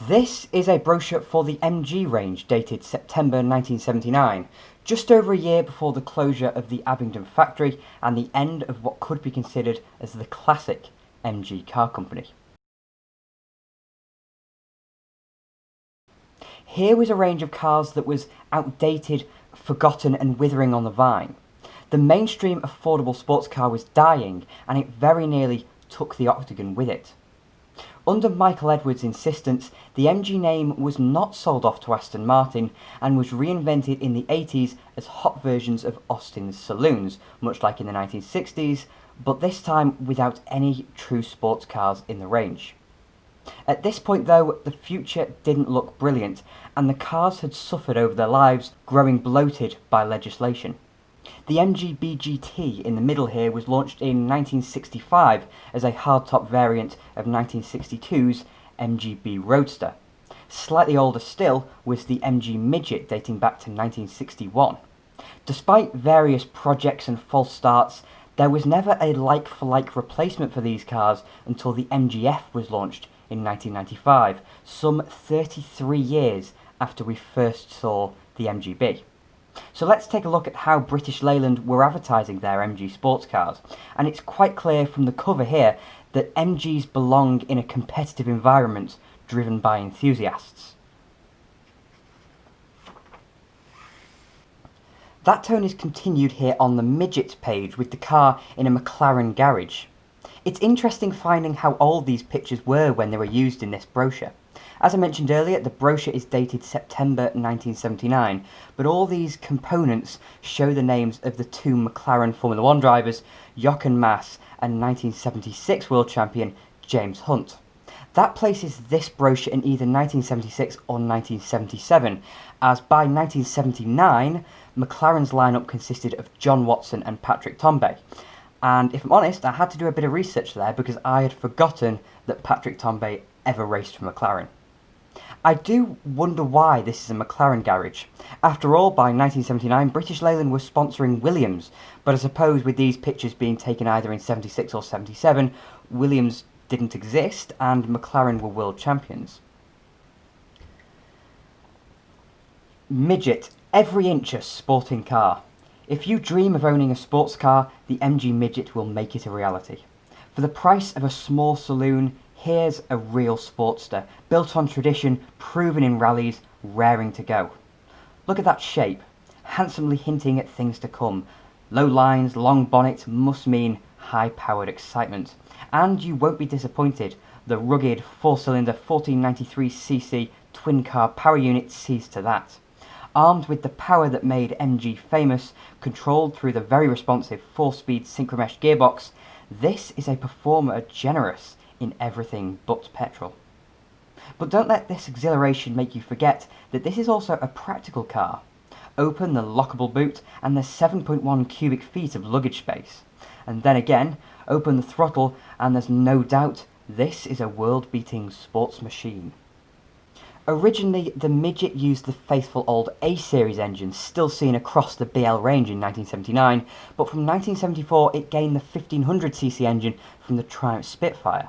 This is a brochure for the MG range dated September 1979, just over a year before the closure of the Abingdon factory and the end of what could be considered as the classic MG car company. Here was a range of cars that was outdated, forgotten and withering on the vine. The mainstream affordable sports car was dying and it very nearly took the Octagon with it. Under Michael Edwards' insistence, the MG name was not sold off to Aston Martin and was reinvented in the 80s as hot versions of Austin's saloons, much like in the 1960s, but this time without any true sports cars in the range. At this point though, the future didn't look brilliant, and the cars had suffered over their lives, growing bloated by legislation. The Mgb Gt in the middle here was launched in 1965 as a hardtop variant of 1962's Mgb Roadster. Slightly older still was the MG Midget dating back to 1961. Despite various projects and false starts, there was never a like-for-like replacement for these cars until the MGF was launched in 1995, some 33 years after we first saw the Mgb. So let's take a look at how British Leyland were advertising their MG sports cars, and it's quite clear from the cover here that MGs belong in a competitive environment driven by enthusiasts. That tone is continued here on the Midget page with the car in a McLaren garage. It's interesting finding how old these pictures were when they were used in this brochure. As I mentioned earlier, the brochure is dated September 1979, but all these components show the names of the two McLaren Formula 1 drivers, Jochen Mass and 1976 world champion James Hunt. That places this brochure in either 1976 or 1977, as by 1979, McLaren's lineup consisted of John Watson and Patrick Tambay. And if I'm honest, I had to do a bit of research there because I had forgotten that Patrick Tambay ever raced for McLaren. I do wonder why this is a McLaren garage. After all, by 1979, British Leyland was sponsoring Williams, but I suppose with these pictures being taken either in 76 or 77, Williams didn't exist and McLaren were world champions. Midget, every inch a sporting car. If you dream of owning a sports car, the MG Midget will make it a reality. For the price of a small saloon, here's a real Sportster, built on tradition, proven in rallies, raring to go. Look at that shape, handsomely hinting at things to come. Low lines, long bonnet must mean high-powered excitement. And you won't be disappointed, the rugged 4-cylinder 1493cc twin-car power unit sees to that. Armed with the power that made MG famous, controlled through the very responsive 4-speed synchromesh gearbox, this is a performer generous in everything but petrol. But don't let this exhilaration make you forget that this is also a practical car. Open the lockable boot and there's 7.1 cubic feet of luggage space. And then again, open the throttle and there's no doubt this is a world-beating sports machine. Originally, the Midget used the faithful old A-series engine still seen across the BL range in 1979, but from 1974 it gained the 1500cc engine from the Triumph Spitfire.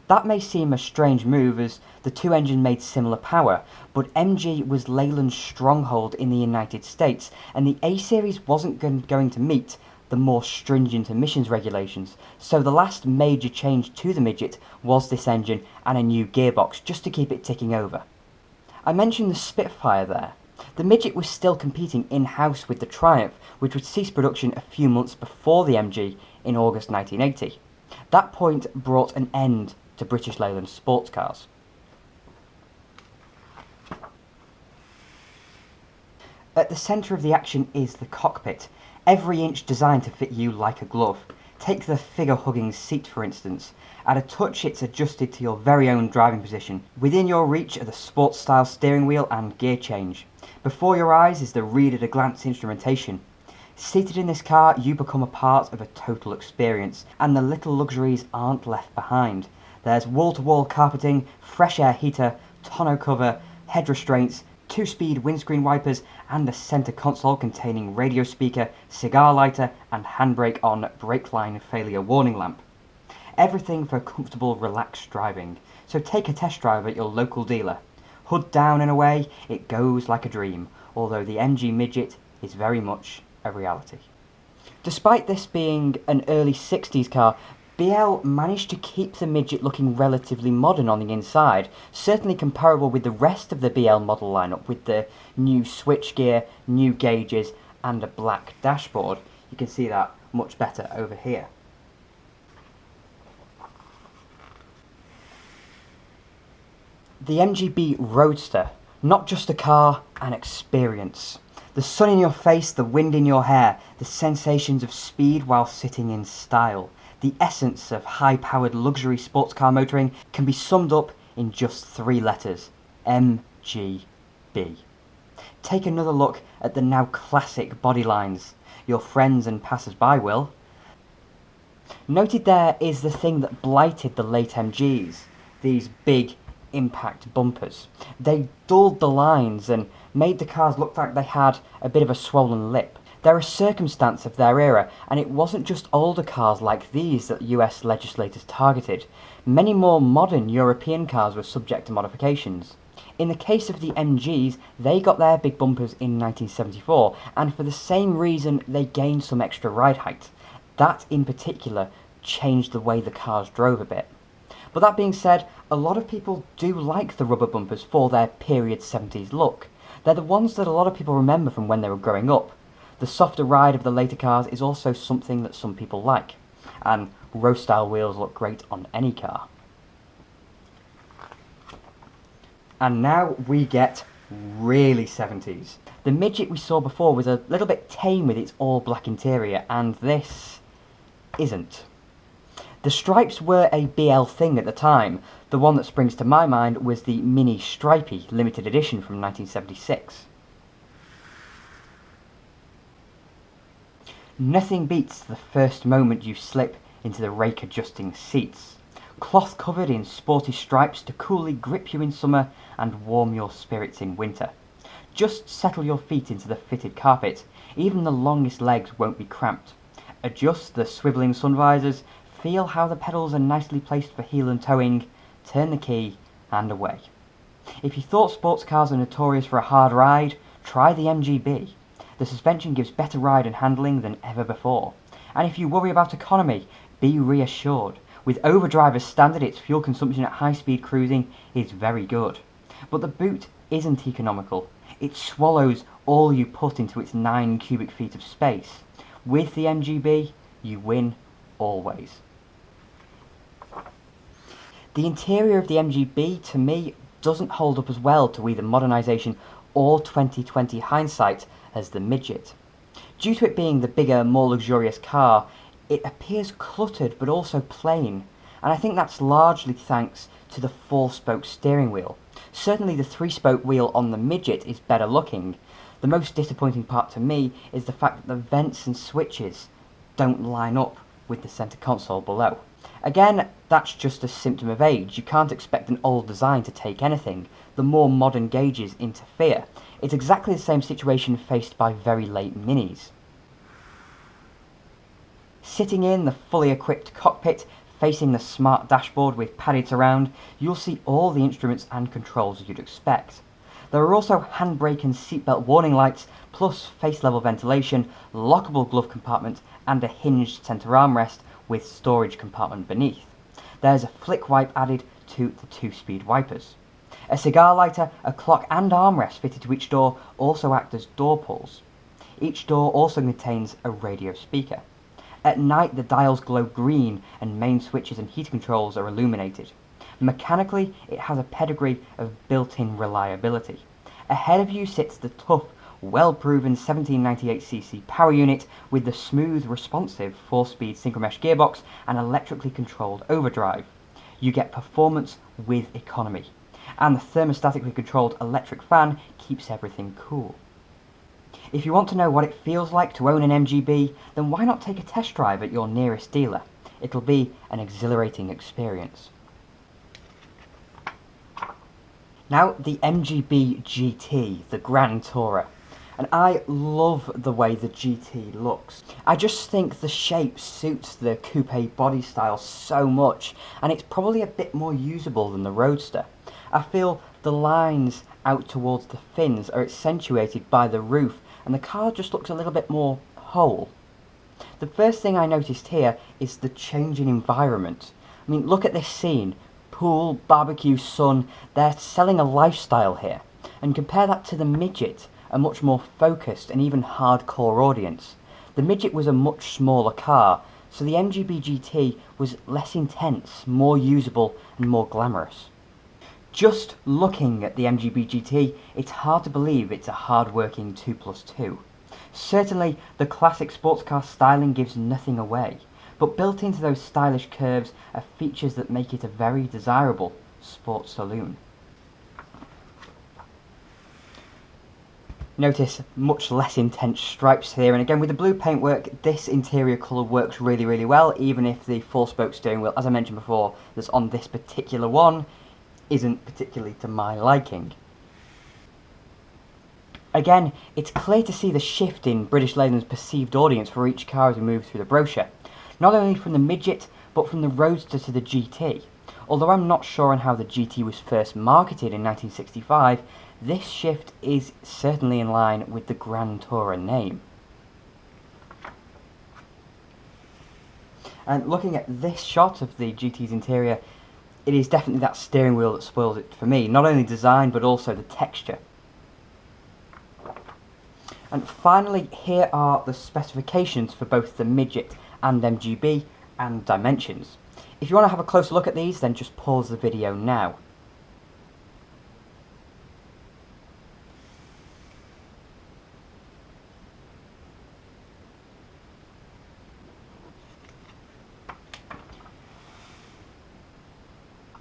That may seem a strange move as the two engines made similar power, but MG was Leyland's stronghold in the United States and the A-series wasn't going to meet the more stringent emissions regulations, so the last major change to the Midget was this engine and a new gearbox just to keep it ticking over. I mentioned the Spitfire there. The Midget was still competing in-house with the Triumph, which would cease production a few months before the MG in August 1980. That point brought an end to British Leyland sports cars. At the centre of the action is the cockpit, every inch designed to fit you like a glove. Take the figure-hugging seat for instance. At a touch it's adjusted to your very own driving position. Within your reach are the sports-style steering wheel and gear change. Before your eyes is the read-at-a-glance instrumentation. Seated in this car you become a part of a total experience, and the little luxuries aren't left behind. There's wall-to-wall carpeting, fresh air heater, tonneau cover, head restraints, 2-speed windscreen wipers and a centre console containing radio speaker, cigar lighter and handbrake on brake line failure warning lamp. Everything for comfortable, relaxed driving. So take a test drive at your local dealer. Hood down and away, it goes like a dream, although the MG Midget is very much a reality. Despite this being an early 60s car, BL managed to keep the Midget looking relatively modern on the inside, certainly comparable with the rest of the BL model lineup with the new switchgear, new gauges and a black dashboard. You can see that much better over here. The Mgb Roadster, not just a car, an experience. The sun in your face, the wind in your hair, the sensations of speed while sitting in style. The essence of high-powered luxury sports car motoring can be summed up in just 3 letters: Mgb. Take another look at the now classic body lines. Your friends and passers-by will. Noted there is the thing that blighted the late MGs, these big impact bumpers. They dulled the lines and made the cars look like they had a bit of a swollen lip. They're a circumstance of their era, and it wasn't just older cars like these that US legislators targeted. Many more modern European cars were subject to modifications. In the case of the MGs, they got their big bumpers in 1974, and for the same reason they gained some extra ride height. That in particular changed the way the cars drove a bit. But that being said, a lot of people do like the rubber bumpers for their period 70s look. They're the ones that a lot of people remember from when they were growing up. The softer ride of the later cars is also something that some people like, and road style wheels look great on any car. And now we get really 70s. The Midget we saw before was a little bit tame with its all black interior, and this isn't. The stripes were a BL thing at the time. The one that springs to my mind was the Mini Stripey limited edition from 1976. Nothing beats the first moment you slip into the rake adjusting seats. Cloth covered in sporty stripes to coolly grip you in summer and warm your spirits in winter. Just settle your feet into the fitted carpet, even the longest legs won't be cramped. Adjust the swivelling sun visors, feel how the pedals are nicely placed for heel and towing, turn the key and away. If you thought sports cars are notorious for a hard ride, try the Mgb. The suspension gives better ride and handling than ever before. And if you worry about economy, be reassured. With overdrive as standard, its fuel consumption at high speed cruising is very good. But the boot isn't economical. It swallows all you put into its 9 cubic feet of space. With the Mgb, you win always. The interior of the Mgb, to me, doesn't hold up as well to either modernisation or 2020 hindsight as the Midget. Due to it being the bigger, more luxurious car, it appears cluttered but also plain, and I think that's largely thanks to the 4-spoke steering wheel. Certainly the 3-spoke wheel on the Midget is better looking. The most disappointing part to me is the fact that the vents and switches don't line up with the centre console below. Again, that's just a symptom of age. You can't expect an old design to take anything. The more modern gauges interfere. It's exactly the same situation faced by very late Minis. Sitting in the fully equipped cockpit, facing the smart dashboard with padded surround, you'll see all the instruments and controls you'd expect. There are also handbrake and seatbelt warning lights, plus face-level ventilation, lockable glove compartment, and a hinged centre armrest with storage compartment beneath. There's a flick wipe added to the 2-speed wipers. A cigar lighter, a clock and armrest fitted to each door also act as door pulls. Each door also contains a radio speaker. At night the dials glow green and main switches and heat controls are illuminated. Mechanically, it has a pedigree of built-in reliability. Ahead of you sits the tough, well-proven 1798cc power unit with the smooth, responsive 4-speed synchromesh gearbox and electrically controlled overdrive. You get performance with economy, and the thermostatically controlled electric fan keeps everything cool. If you want to know what it feels like to own an Mgb, then why not take a test drive at your nearest dealer? It'll be an exhilarating experience. Now, the Mgb Gt, the Grand Tourer. and I love the way the GT looks. I just think the shape suits the coupe body style so much, and it's probably a bit more usable than the Roadster. I feel the lines out towards the fins are accentuated by the roof, and the car just looks a little bit more whole. The first thing I noticed here is the change in environment. I mean, look at this scene. Pool, barbecue, sun, they're selling a lifestyle here. And compare that to the Midget, a much more focused and even hardcore audience. The Midget was a much smaller car, so the Mgb Gt was less intense, more usable and more glamorous. Just looking at the Mgb Gt, it's hard to believe it's a hard-working 2+2. Certainly, the classic sports car styling gives nothing away, but built into those stylish curves are features that make it a very desirable sports saloon. Notice much less intense stripes here, and again with the blue paintwork, this interior colour works really well, even if the 4-spoke steering wheel, as I mentioned before, that's on this particular one isn't particularly to my liking. Again, it's clear to see the shift in British Leyland's perceived audience for each car as we move through the brochure, not only from the Midget but from the Roadster to the GT. Although I'm not sure on how the GT was first marketed in 1965, this shift is certainly in line with the Grand Tourer name. And looking at this shot of the GT's interior, it is definitely that steering wheel that spoils it for me, not only design but also the texture. And finally, here are the specifications for both the Midget and Mgb and dimensions. If you want to have a closer look at these, then just pause the video now.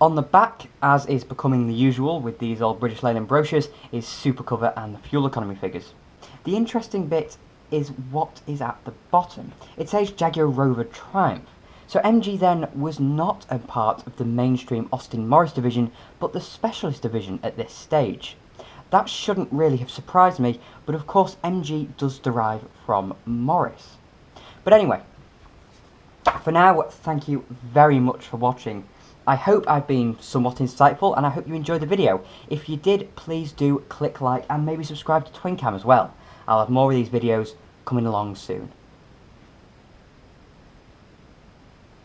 On the back, as is becoming the usual with these old British Leyland brochures, is super cover and the fuel economy figures. The interesting bit is what is at the bottom. It says Jaguar Rover Triumph. So MG then was not a part of the mainstream Austin Morris division, but the specialist division at this stage. That shouldn't really have surprised me, but of course MG does derive from Morris. But anyway, for now, thank you very much for watching. I hope I've been somewhat insightful, and I hope you enjoyed the video. If you did, please do click like and maybe subscribe to TwinCam as well. I'll have more of these videos coming along soon.